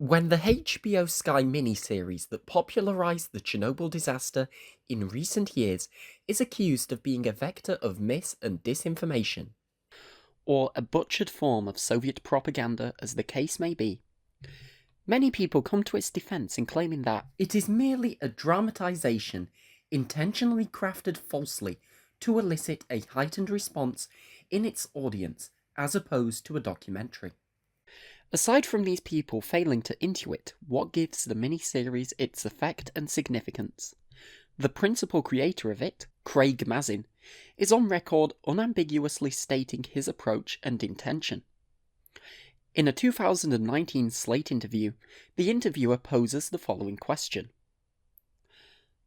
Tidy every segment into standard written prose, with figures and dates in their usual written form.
When the HBO Sky miniseries that popularized the Chernobyl disaster in recent years is accused of being a vector of mis- and disinformation, or a butchered form of Soviet propaganda as the case may be, many people come to its defense in claiming that it is merely a dramatization intentionally crafted falsely to elicit a heightened response in its audience as opposed to a documentary. aside from these people failing to intuit what gives the miniseries its effect and significance, the principal creator of it, Craig Mazin, is on record unambiguously stating his approach and intention. In a 2019 Slate interview, the interviewer poses the following question.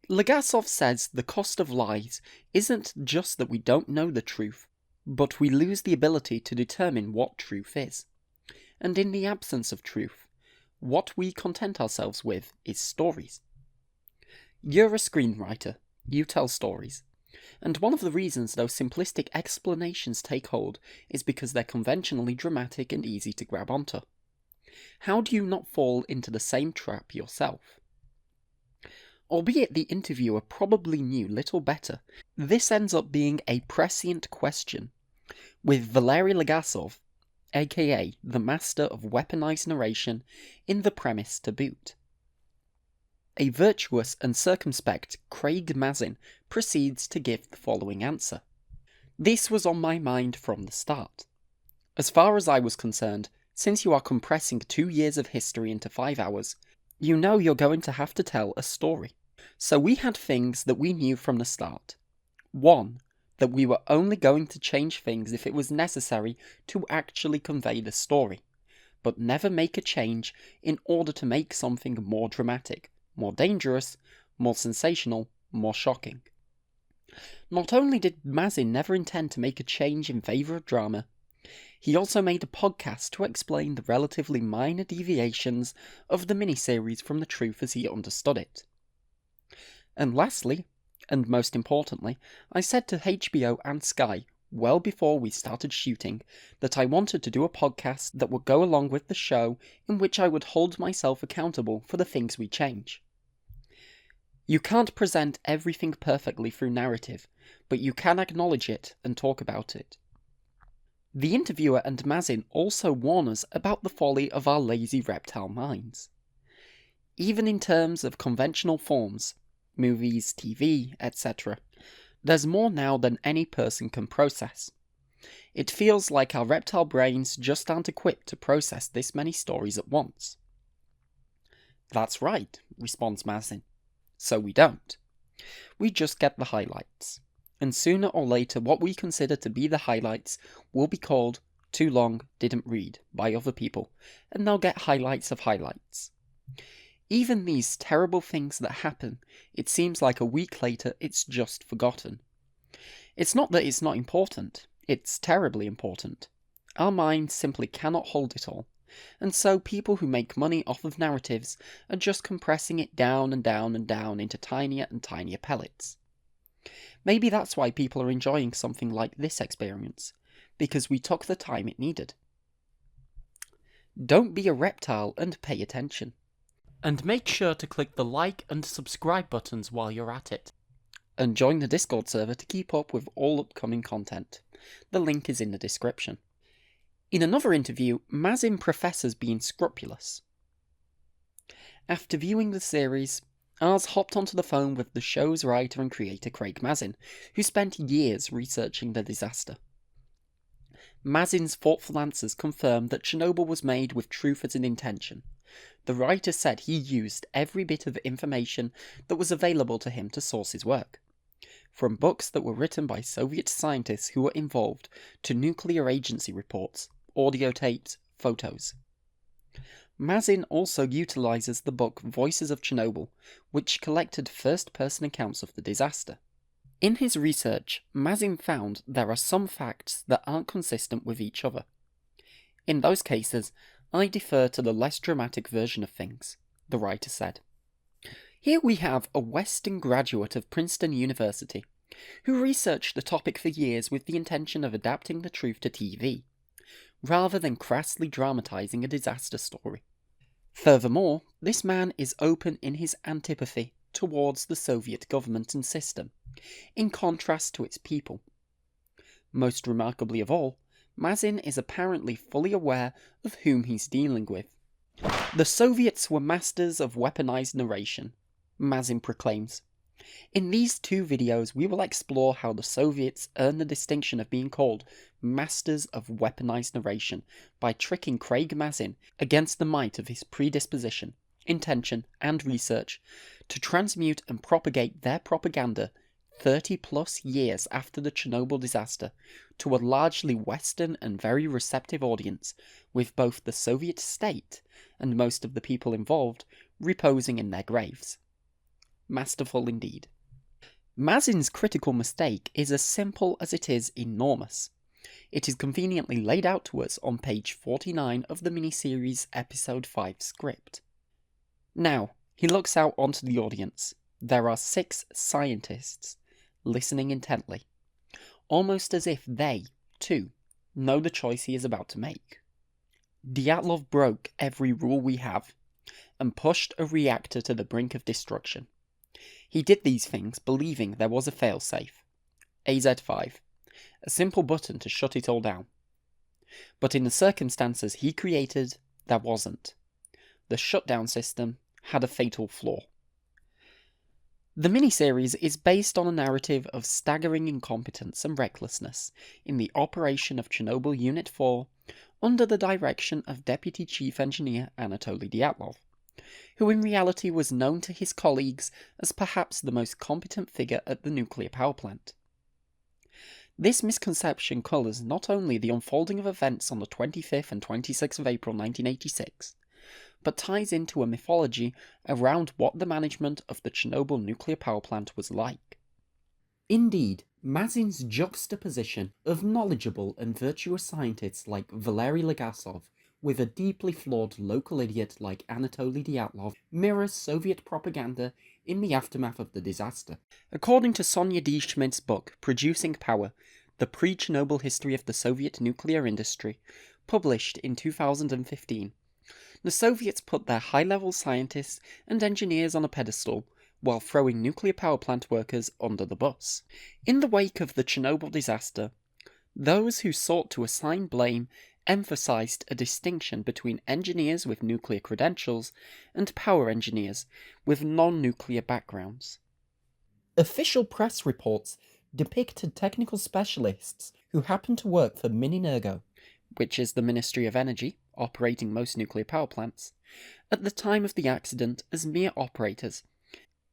Legasov says the cost of lies isn't just that we don't know the truth, but we lose the ability to determine what truth is. And in the absence of truth, what we content ourselves with is stories. You're a screenwriter, you tell stories, and one of the reasons those simplistic explanations take hold is because they're conventionally dramatic and easy to grab onto. How do you not fall into the same trap yourself? Albeit the interviewer probably knew little better, this ends up being a prescient question, with Valery Legasov, aka the master of weaponized narration, in the premise to boot. A virtuous and circumspect Craig Mazin proceeds to give the following answer. This was on my mind from the start. As far as I was concerned, since you are compressing 2 years of history into 5 hours, you know you're going to have to tell a story. So we had things that we knew from the start. 1. That we were only going to change things if it was necessary to actually convey the story, but never make a change in order to make something more dramatic, more dangerous, more sensational, more shocking. Not only did Mazin never intend to make a change in favour of drama, he also made a podcast to explain the relatively minor deviations of the miniseries from the truth as he understood it. And lastly, and most importantly, I said to HBO and Sky, well before we started shooting, that I wanted to do a podcast that would go along with the show in which I would hold myself accountable for the things we change. You can't present everything perfectly through narrative, but you can acknowledge it and talk about it. The interviewer and Mazin also warn us about the folly of our lazy reptile minds. Even in terms of conventional forms, movies, TV, etc., there's more now than any person can process. It feels like our reptile brains just aren't equipped to process this many stories at once. That's right, responds Mazin. So we don't. We just get the highlights. And sooner or later what we consider to be the highlights will be called too long, didn't read by other people, and they'll get highlights of highlights. Even these terrible things that happen, it seems like a week later it's just forgotten. It's not that it's not important, it's terribly important. Our minds simply cannot hold it all, and so people who make money off of narratives are just compressing it down and down and down into tinier and tinier pellets. Maybe that's why people are enjoying something like this experience, because we took the time it needed. Don't be a reptile and pay attention. And make sure to click the like and subscribe buttons while you're at it. And join the Discord server to keep up with all upcoming content. The link is in the description. In another interview, Mazin professes being scrupulous. After viewing the series, Ars hopped onto the phone with the show's writer and creator Craig Mazin, who spent years researching the disaster. Mazin's thoughtful answers confirmed that Chernobyl was made with truth as an intention. The writer said he used every bit of information that was available to him to source his work, from books that were written by Soviet scientists who were involved to nuclear agency reports, audio tapes, photos. Mazin also utilizes the book Voices of Chernobyl, which collected first-person accounts of the disaster. In his research, Mazin found there are some facts that aren't consistent with each other. In those cases, I defer to the less dramatic version of things, the writer said. Here we have a Western graduate of Princeton University, who researched the topic for years with the intention of adapting the truth to TV, rather than crassly dramatizing a disaster story. Furthermore, this man is open in his antipathy towards the Soviet government and system, in contrast to its people. Most remarkably of all, Mazin is apparently fully aware of whom he's dealing with. The Soviets were masters of weaponized narration, Mazin proclaims. In these 2 videos, we will explore how the Soviets earned the distinction of being called masters of weaponized narration by tricking Craig Mazin against the might of his predisposition, intention, and research to transmute and propagate their propaganda 30-plus years after the Chernobyl disaster to a largely Western and very receptive audience, with both the Soviet state and most of the people involved reposing in their graves. Masterful indeed. Mazin's critical mistake is as simple as it is enormous. It is conveniently laid out to us on page 49 of the miniseries Episode 5 script. Now, he looks out onto the audience. There are 6 scientists, listening intently, almost as if they, too, know the choice he is about to make. Dyatlov broke every rule we have, and pushed a reactor to the brink of destruction. He did these things believing there was a failsafe, AZ5, a simple button to shut it all down. But in the circumstances he created, there wasn't. The shutdown system had a fatal flaw. The miniseries is based on a narrative of staggering incompetence and recklessness in the operation of Chernobyl Unit 4 under the direction of Deputy Chief Engineer Anatoly Dyatlov, who in reality was known to his colleagues as perhaps the most competent figure at the nuclear power plant. This misconception colours not only the unfolding of events on the 25th and 26th of April 1986, but ties into a mythology around what the management of the Chernobyl nuclear power plant was like. Indeed, Mazin's juxtaposition of knowledgeable and virtuous scientists like Valery Legasov with a deeply flawed local idiot like Anatoly Dyatlov mirrors Soviet propaganda in the aftermath of the disaster. According to Sonia D. Schmidt's book, Producing Power, The Pre-Chernobyl History of the Soviet Nuclear Industry, published in 2015, the Soviets put their high-level scientists and engineers on a pedestal while throwing nuclear power plant workers under the bus. In the wake of the Chernobyl disaster, those who sought to assign blame emphasized a distinction between engineers with nuclear credentials and power engineers with non-nuclear backgrounds. Official press reports depicted technical specialists who happened to work for Minenergo, which is the Ministry of Energy, operating most nuclear power plants, at the time of the accident as mere operators,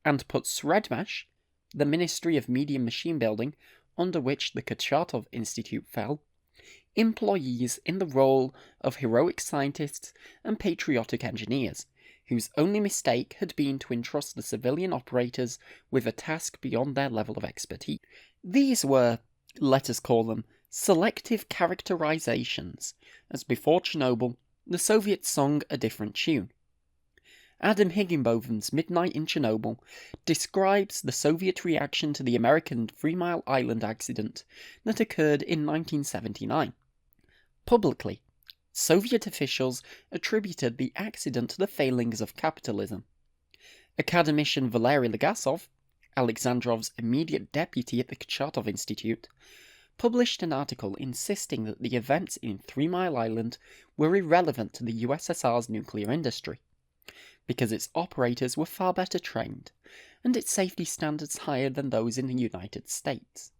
and put Sredmash, the Ministry of Medium Machine Building, under which the Kurchatov Institute fell, employees in the role of heroic scientists and patriotic engineers, whose only mistake had been to entrust the civilian operators with a task beyond their level of expertise. These were, let us call them, selective characterizations, as before Chernobyl, the Soviets sung a different tune. Adam Higginbothm's Midnight in Chernobyl describes the Soviet reaction to the American 3 Mile Island accident that occurred in 1979. Publicly, Soviet officials attributed the accident to the failings of capitalism. Academician Valery Legasov, Alexandrov's immediate deputy at the Kurchatov Institute, published an article insisting that the events in 3 Mile Island were irrelevant to the USSR's nuclear industry, because its operators were far better trained, and its safety standards higher than those in the United States.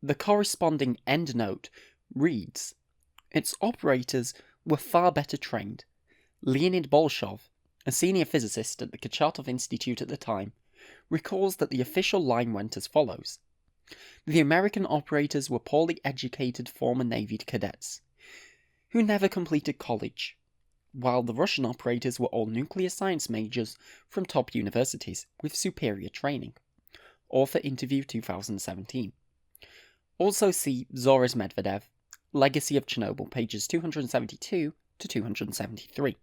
The corresponding endnote reads, its operators were far better trained. Leonid Bolshov, a senior physicist at the Kurchatov Institute at the time, recalls that the official line went as follows. The American operators were poorly educated former Navy cadets, who never completed college, while the Russian operators were all nuclear science majors from top universities with superior training. Author Interview 2017. Also see Zoris Medvedev, Legacy of Chernobyl, pages 272 to 273.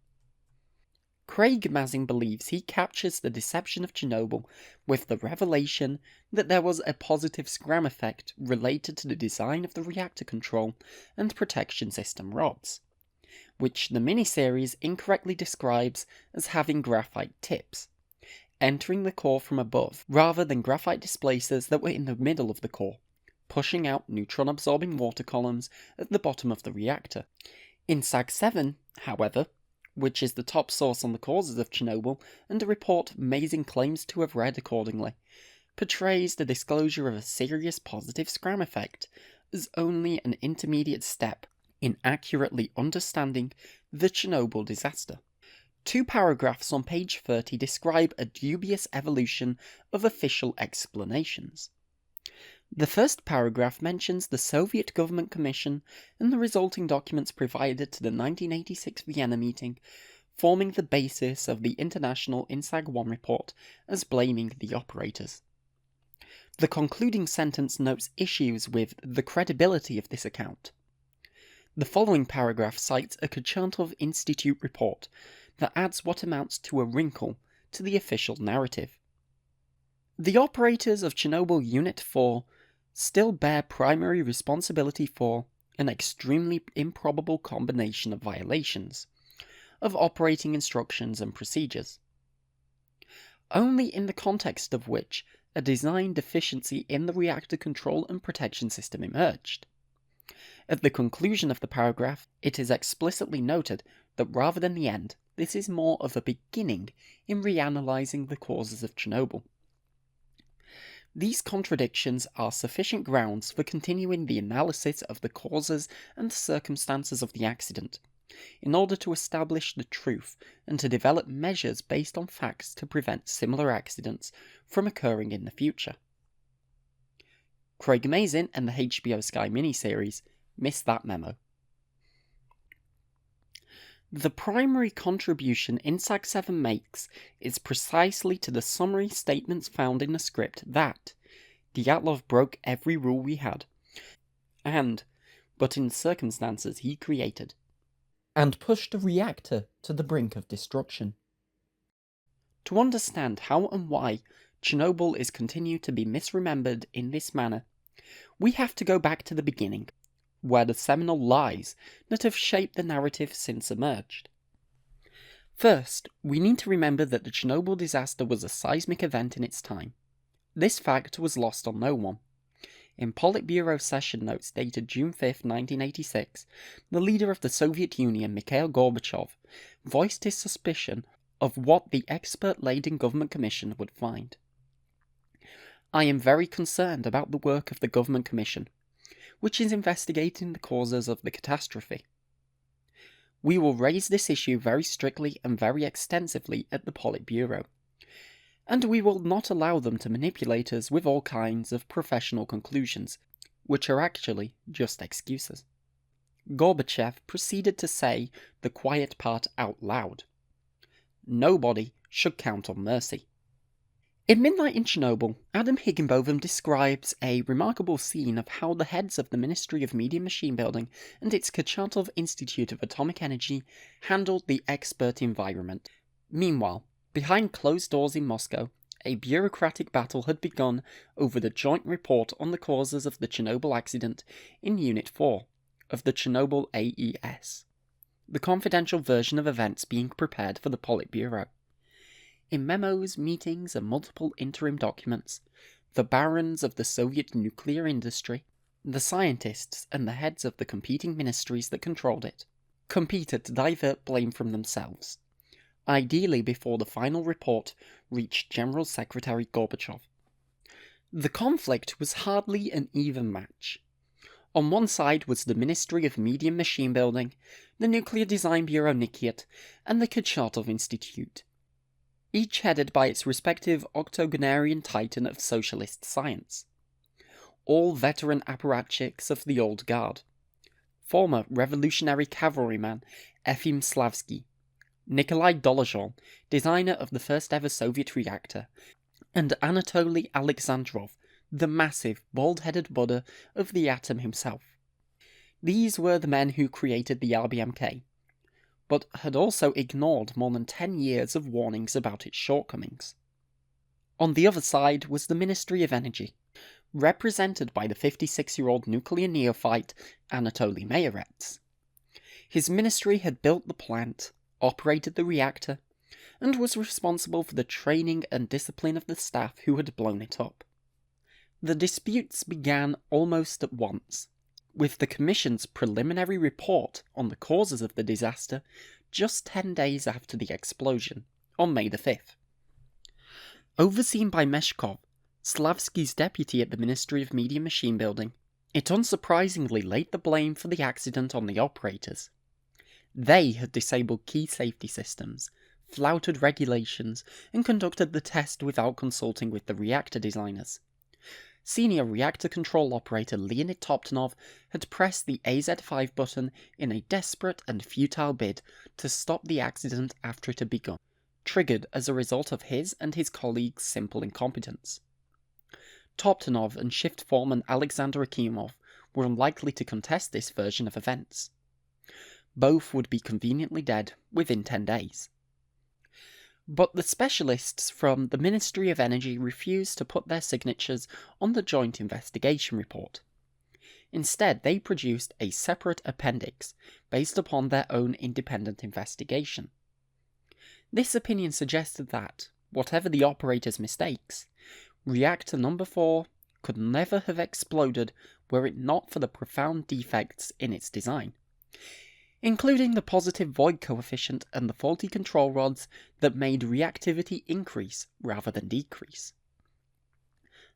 Craig Mazin believes he captures the deception of Chernobyl with the revelation that there was a positive scram effect related to the design of the reactor control and protection system rods. which the miniseries incorrectly describes as having graphite tips, entering the core from above rather than graphite displacers that were in the middle of the core, pushing out neutron-absorbing water columns at the bottom of the reactor. In SAG-7, however, which is the top source on the causes of Chernobyl, and a report Mazin claims to have read accordingly, portrays the disclosure of a serious positive scram effect as only an intermediate step in accurately understanding the Chernobyl disaster. 2 paragraphs on page 30 describe a dubious evolution of official explanations. The first paragraph mentions the Soviet Government Commission and the resulting documents provided to the 1986 Vienna meeting, forming the basis of the International INSAG-1 report as blaming the operators. The concluding sentence notes issues with the credibility of this account. The following paragraph cites a Kurchatov Institute report that adds what amounts to a wrinkle to the official narrative. The operators of Chernobyl Unit 4 still bear primary responsibility for an extremely improbable combination of violations of operating instructions and procedures, only in the context of which a design deficiency in the reactor control and protection system emerged. At the conclusion of the paragraph, it is explicitly noted that rather than the end, this is more of a beginning in reanalyzing the causes of Chernobyl. These contradictions are sufficient grounds for continuing the analysis of the causes and circumstances of the accident, in order to establish the truth and to develop measures based on facts to prevent similar accidents from occurring in the future. Craig Mazin and the HBO Sky miniseries missed that memo. The primary contribution SAG-7 makes is precisely to the summary statements found in the script that Dyatlov broke every rule we had, but in circumstances he created, and pushed the reactor to the brink of destruction. To understand how and why Chernobyl is continued to be misremembered in this manner, we have to go back to the beginning, where the seminal lies that have shaped the narrative since emerged. First, we need to remember that the Chernobyl disaster was a seismic event in its time. This fact was lost on no one. In Politburo session notes dated June 5, 1986, the leader of the Soviet Union, Mikhail Gorbachev, voiced his suspicion of what the expert-laden government commission would find. I am very concerned about the work of the government commission, which is investigating the causes of the catastrophe. We will raise this issue very strictly and very extensively at the Politburo, and we will not allow them to manipulate us with all kinds of professional conclusions, which are actually just excuses. Gorbachev proceeded to say the quiet part out loud. Nobody should count on mercy. In Midnight in Chernobyl, Adam Higginbotham describes a remarkable scene of how the heads of the Ministry of Medium Machine Building and its Kurchatov Institute of Atomic Energy handled the expert environment. Meanwhile, behind closed doors in Moscow, a bureaucratic battle had begun over the joint report on the causes of the Chernobyl accident in Unit 4 of the Chernobyl AES, the confidential version of events being prepared for the Politburo. In memos, meetings, and multiple interim documents, the barons of the Soviet nuclear industry, the scientists, and the heads of the competing ministries that controlled it, competed to divert blame from themselves, ideally before the final report reached General Secretary Gorbachev. The conflict was hardly an even match. On one side was the Ministry of Medium Machine Building, the Nuclear Design Bureau Nikiet, and the Kurchatov Institute, each headed by its respective octogenarian titan of socialist science. All veteran apparatchiks of the old guard. Former revolutionary cavalryman Efim Slavsky, Nikolai Dolozhov, designer of the first ever Soviet reactor, and Anatoly Alexandrov, the massive, bald-headed Buddha of the atom himself. These were the men who created the RBMK, but had also ignored more than 10 years of warnings about its shortcomings. On the other side was the Ministry of Energy, represented by the 56-year-old nuclear neophyte Anatoly Mayaretz. His ministry had built the plant, operated the reactor, and was responsible for the training and discipline of the staff who had blown it up. The disputes began almost at once, with the Commission's preliminary report on the causes of the disaster just 10 days after the explosion, on May the 5th. Overseen by Meshkov, Slavsky's deputy at the Ministry of Media Machine Building, it unsurprisingly laid the blame for the accident on the operators. They had disabled key safety systems, flouted regulations, and conducted the test without consulting with the reactor designers. Senior reactor control operator Leonid Toptonov had pressed the AZ5 button in a desperate and futile bid to stop the accident after it had begun, triggered as a result of his and his colleagues' simple incompetence. Toptonov and shift foreman Alexander Akimov were unlikely to contest this version of events. Both would be conveniently dead within 10 days. But the specialists from the Ministry of Energy refused to put their signatures on the joint investigation report. Instead, they produced a separate appendix based upon their own independent investigation. This opinion suggested that, whatever the operator's mistakes, reactor number 4 could never have exploded were it not for the profound defects in its design, including the positive void coefficient and the faulty control rods that made reactivity increase rather than decrease.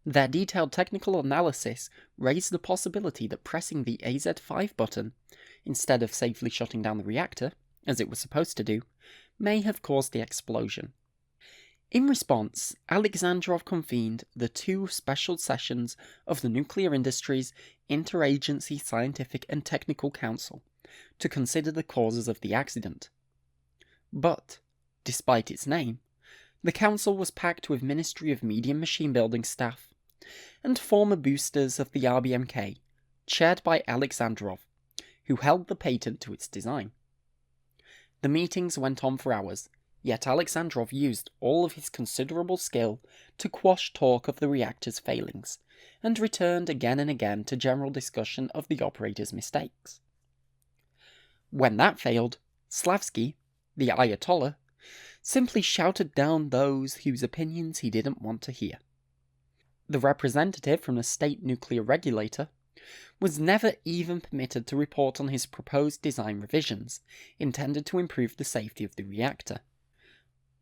Their detailed technical analysis raised the possibility that pressing the AZ5 button, instead of safely shutting down the reactor, as it was supposed to do, may have caused the explosion. In response, Alexandrov convened the 2 special sessions of the nuclear industry's Interagency Scientific and Technical Council to consider the causes of the accident. But, despite its name, the council was packed with Ministry of Media Machine Building staff and former boosters of the RBMK, chaired by Alexandrov, who held the patent to its design. The meetings went on for hours, yet Alexandrov used all of his considerable skill to quash talk of the reactor's failings, and returned again and again to general discussion of the operator's mistakes. When that failed, Slavsky, the Ayatollah, simply shouted down those whose opinions he didn't want to hear. The representative from the state nuclear regulator was never even permitted to report on his proposed design revisions, intended to improve the safety of the reactor.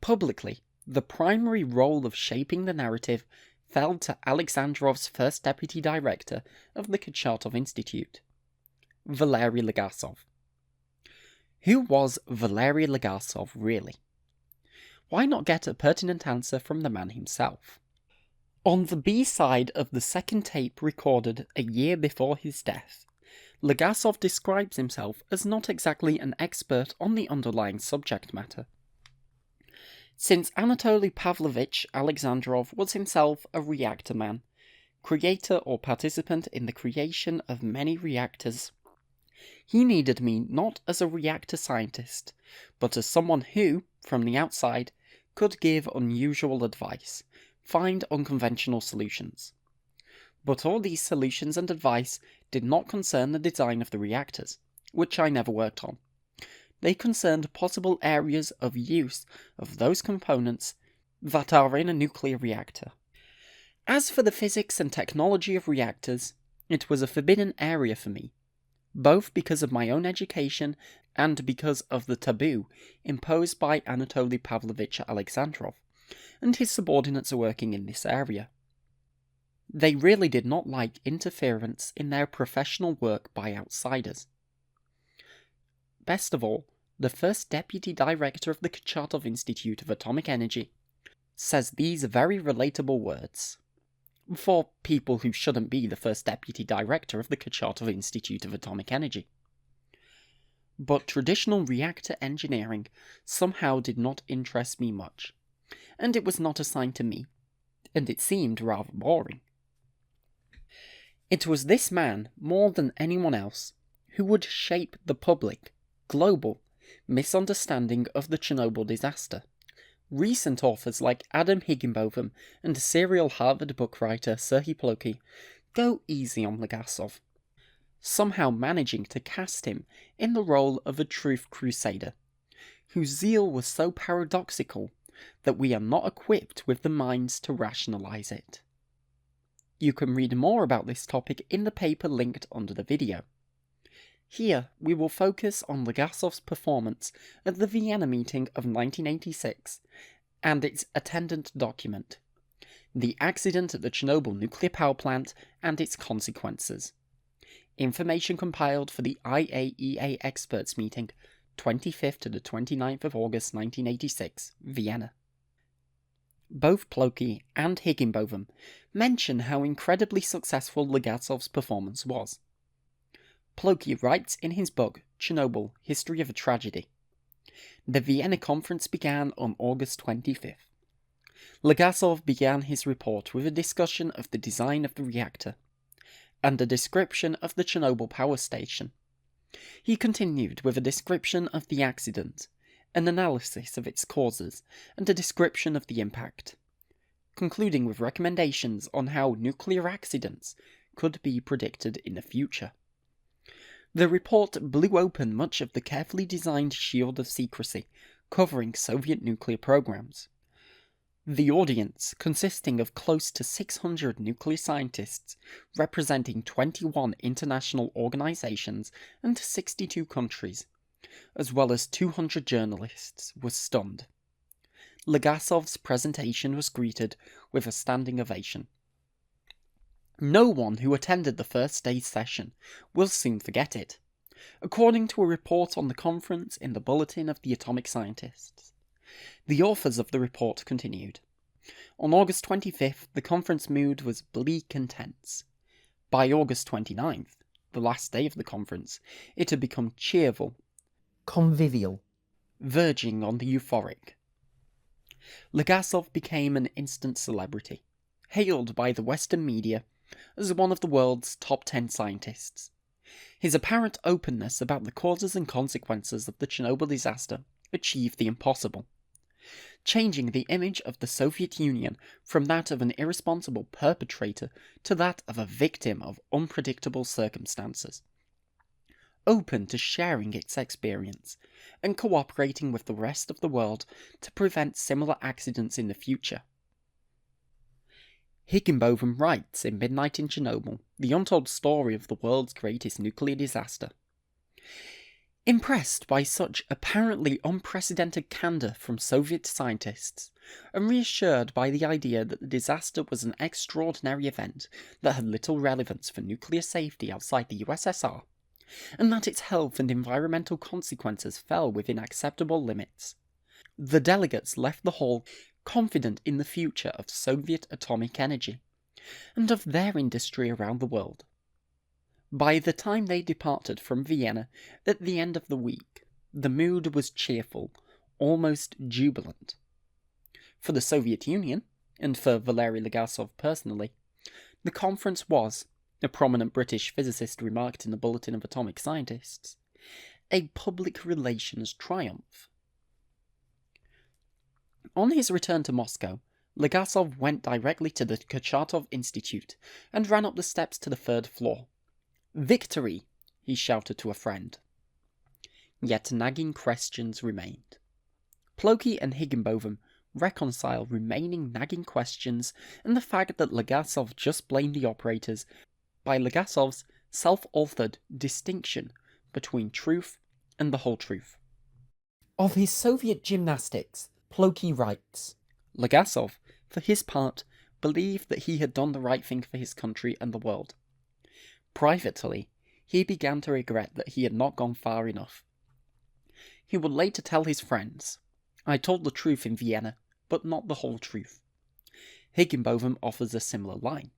Publicly, the primary role of shaping the narrative fell to Alexandrov's first deputy director of the Kurchatov Institute, Valery Legasov. Who was Valery Legasov really? Why not get a pertinent answer from the man himself? On the B-side of the second tape recorded a year before his death, Legasov describes himself as not exactly an expert on the underlying subject matter. Since Anatoly Pavlovich Alexandrov was himself a reactor man, creator or participant in the creation of many reactors, he needed me not as a reactor scientist, but as someone who, from the outside, could give unusual advice, find unconventional solutions. But all these solutions and advice did not concern the design of the reactors, which I never worked on. They concerned possible areas of use of those components that are in a nuclear reactor. As for the physics and technology of reactors, it was a forbidden area for me, both because of my own education and because of the taboo imposed by Anatoly Pavlovich Alexandrov and his subordinates working in this area. They really did not like interference in their professional work by outsiders. Best of all, the first deputy director of the Kurchatov Institute of Atomic Energy says these very relatable words, for people who shouldn't be the first deputy director of the Kurchatov Institute of Atomic Energy. But traditional reactor engineering somehow did not interest me much, and it was not assigned to me, and it seemed rather boring. It was this man, more than anyone else, who would shape the public, global, misunderstanding of the Chernobyl disaster. Recent authors like Adam Higginbotham and serial Harvard book writer Serhii Plokhy go easy on Legasov. somehow managing to cast him in the role of a truth crusader, whose zeal was so paradoxical that we are not equipped with the minds to rationalize it. You can read more about this topic in the paper linked under the video. Here, we will focus on Legasov's performance at the Vienna meeting of 1986 and its attendant document, the accident at the Chernobyl nuclear power plant and its consequences. Information compiled for the IAEA experts meeting, 25th to the 29th of August 1986, Vienna. Both Plokhy and Higginbotham mention how incredibly successful Legasov's performance was. Plokhy writes in his book, Chernobyl, History of a Tragedy. The Vienna conference began on August 25th. Legasov began his report with a discussion of the design of the reactor, and a description of the Chernobyl power station. He continued with a description of the accident, an analysis of its causes, and a description of the impact, concluding with recommendations on how nuclear accidents could be predicted in the future. The report blew open much of the carefully designed shield of secrecy covering Soviet nuclear programs. The audience, consisting of close to 600 nuclear scientists representing 21 international organizations and 62 countries, as well as 200 journalists, was stunned. Legasov's presentation was greeted with a standing ovation. No one who attended the first day's session will soon forget it, according to a report on the conference in the Bulletin of the Atomic Scientists. The authors of the report continued. On August 25th, the conference mood was bleak and tense. By August 29th, the last day of the conference, it had become cheerful, convivial, verging on the euphoric. Legasov became an instant celebrity, hailed by the Western media as one of the world's top 10 scientists. His apparent openness about the causes and consequences of the Chernobyl disaster achieved the impossible, changing the image of the Soviet Union from that of an irresponsible perpetrator to that of a victim of unpredictable circumstances, open to sharing its experience and cooperating with the rest of the world to prevent similar accidents in the future. Higginbotham writes in Midnight in Chernobyl, the untold story of the world's greatest nuclear disaster. Impressed by such apparently unprecedented candor from Soviet scientists, and reassured by the idea that the disaster was an extraordinary event that had little relevance for nuclear safety outside the USSR, and that its health and environmental consequences fell within acceptable limits, the delegates left the hall confident in the future of Soviet atomic energy, and of their industry around the world. By the time they departed from Vienna at the end of the week, the mood was cheerful, almost jubilant. For the Soviet Union, and for Valery Legasov personally, the conference was, a prominent British physicist remarked in the Bulletin of Atomic Scientists, a public relations triumph. On his return to Moscow, Legasov went directly to the Kurchatov Institute and ran up the steps to the 3rd floor. "Victory!" he shouted to a friend. Yet nagging questions remained. Plokhy and Higginbotham reconcile remaining nagging questions and the fact that Legasov just blamed the operators by Legasov's self-authored distinction between truth and the whole truth. Of his Soviet gymnastics, Plokhy writes, Legasov, for his part, believed that he had done the right thing for his country and the world. Privately, he began to regret that he had not gone far enough. He would later tell his friends, "I told the truth in Vienna, but not the whole truth." Higginbotham offers a similar line.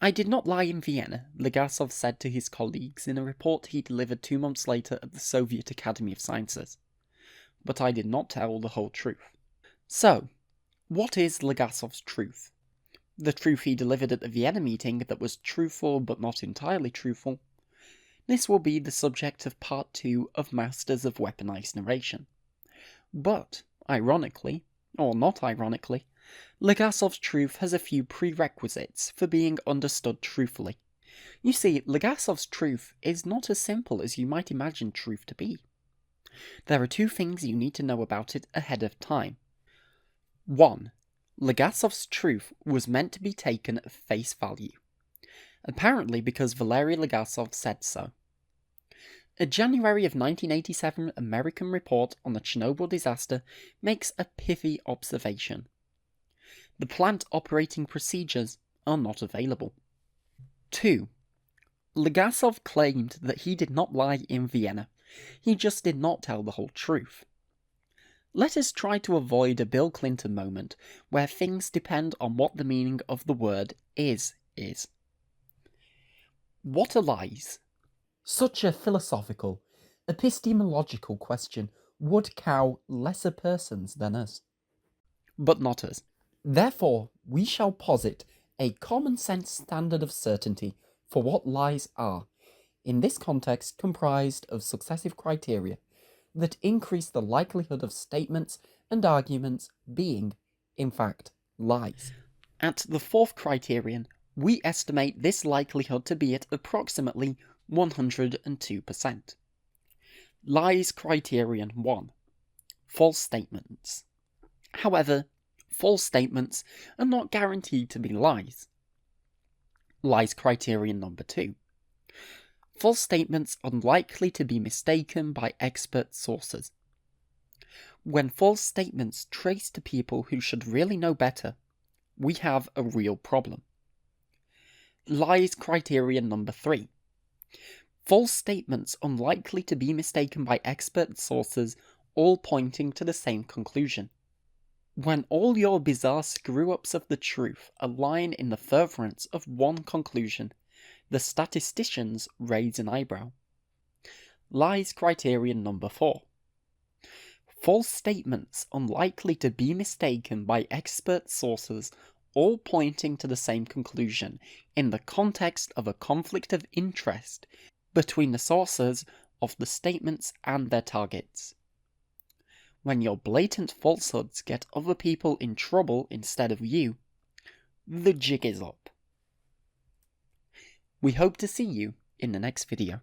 "I did not lie in Vienna," Legasov said to his colleagues in a report he delivered 2 months later at the Soviet Academy of Sciences. "But I did not tell the whole truth." So, what is Legasov's truth? The truth he delivered at the Vienna meeting that was truthful but not entirely truthful? This will be the subject of part 2 of Masters of Weaponized Narration. But, ironically, or not ironically, Legasov's truth has a few prerequisites for being understood truthfully, You see, Legasov's truth is not as simple as you might imagine truth to be. There are two things you need to know about it ahead of time. 1. Legasov's truth was meant to be taken at face value, apparently because Valery Legasov said so. A January of 1987 American report on the Chernobyl disaster makes a pithy observation. The plant operating procedures are not available. 2. Legasov claimed that he did not lie in Vienna, he just did not tell the whole truth. Let us try to avoid a Bill Clinton moment where things depend on what the meaning of the word is. What are lies? Such a philosophical, epistemological question would cow lesser persons than us. But not us. Therefore, we shall posit a common-sense standard of certainty for what lies are, in this context comprised of successive criteria that increase the likelihood of statements and arguments being, in fact, lies. At the fourth criterion, we estimate this likelihood to be at approximately 102%. Lies criterion 1. False statements. However, false statements are not guaranteed to be lies. Lies criterion number 2. False statements unlikely to be mistaken by expert sources. When false statements trace to people who should really know better, we have a real problem. Lies criterion number 3. False statements unlikely to be mistaken by expert sources, all pointing to the same conclusion. When all your bizarre screw-ups of the truth align in the furtherance of one conclusion, the statisticians raise an eyebrow. Lies criterion number 4. False statements unlikely to be mistaken by expert sources, all pointing to the same conclusion in the context of a conflict of interest between the sources of the statements and their targets. When your blatant falsehoods get other people in trouble instead of you, the jig is up. We hope to see you in the next video.